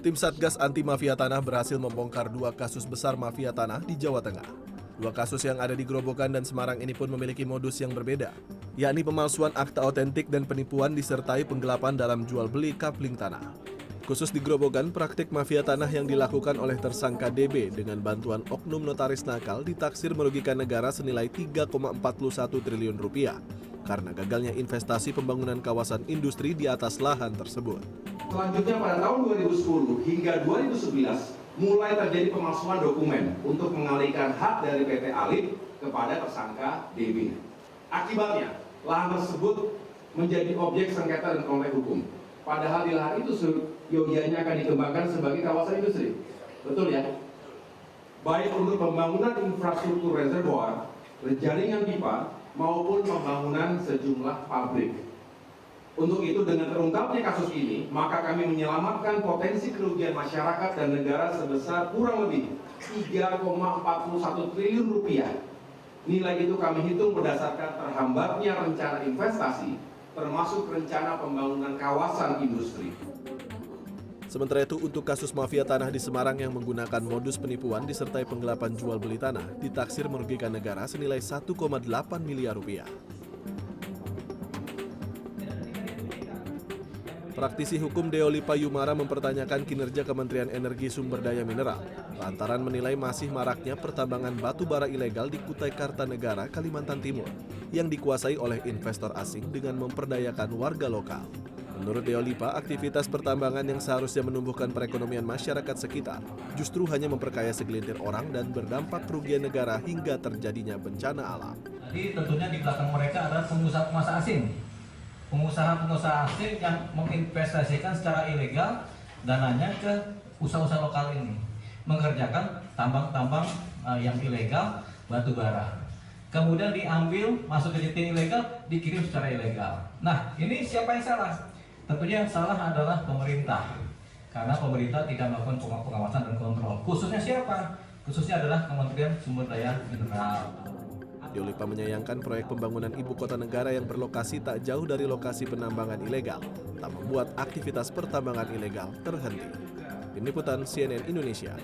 Tim Satgas Anti Mafia Tanah berhasil membongkar 2 kasus besar mafia tanah di Jawa Tengah. 2 kasus yang ada di Grobogan dan Semarang ini pun memiliki modus yang berbeda, yakni pemalsuan akta otentik dan penipuan disertai penggelapan dalam jual beli kapling tanah. Khusus di Grobogan, praktik mafia tanah yang dilakukan oleh tersangka DB dengan bantuan oknum notaris nakal ditaksir merugikan negara senilai 3,41 triliun rupiah karena gagalnya investasi pembangunan kawasan industri di atas lahan tersebut. Selanjutnya pada tahun 2010 hingga 2011 mulai terjadi pemalsuan dokumen untuk mengalihkan hak dari PT Alif kepada tersangka DB. Akibatnya, lahan tersebut menjadi objek sengketa dan konflik hukum. Padahal di lahan itu yogianya akan dikembangkan sebagai kawasan industri. Betul ya? Baik untuk pembangunan infrastruktur reservoir, jaringan pipa, maupun pembangunan sejumlah pabrik. Untuk itu dengan terungkapnya kasus ini, maka kami menyelamatkan potensi kerugian masyarakat dan negara sebesar kurang lebih 3,41 triliun rupiah. Nilai itu kami hitung berdasarkan terhambatnya rencana investasi, termasuk rencana pembangunan kawasan industri. Sementara itu untuk kasus mafia tanah di Semarang yang menggunakan modus penipuan disertai penggelapan jual beli tanah ditaksir merugikan negara senilai 1,8 miliar rupiah. Praktisi hukum Deo Lipa Yumara mempertanyakan kinerja Kementerian Energi Sumber Daya Mineral lantaran menilai masih maraknya pertambangan batu bara ilegal di Kutai Kartanegara, Kalimantan Timur yang dikuasai oleh investor asing dengan memperdayakan warga lokal. Menurut Deo Lipa, aktivitas pertambangan yang seharusnya menumbuhkan perekonomian masyarakat sekitar justru hanya memperkaya segelintir orang dan berdampak kerugian negara hingga terjadinya bencana alam. Jadi tentunya di belakang mereka adalah pengusaha-pengusaha asing. Pengusaha-pengusaha asing yang menginvestasikan secara ilegal dananya ke usaha-usaha lokal ini, mengerjakan tambang-tambang yang ilegal, batu bara. Kemudian diambil, masuk ke titik ilegal, dikirim secara ilegal. Nah, ini siapa yang salah? Tentunya yang salah adalah pemerintah, karena pemerintah tidak melakukan pengawasan dan kontrol. Khususnya siapa? Khususnya adalah Kementerian Sumber Daya Mineral. Deo Lipa menyayangkan proyek pembangunan ibu kota negara yang berlokasi tak jauh dari lokasi penambangan ilegal, tak membuat aktivitas pertambangan ilegal terhenti. Tim Liputan CNN Indonesia.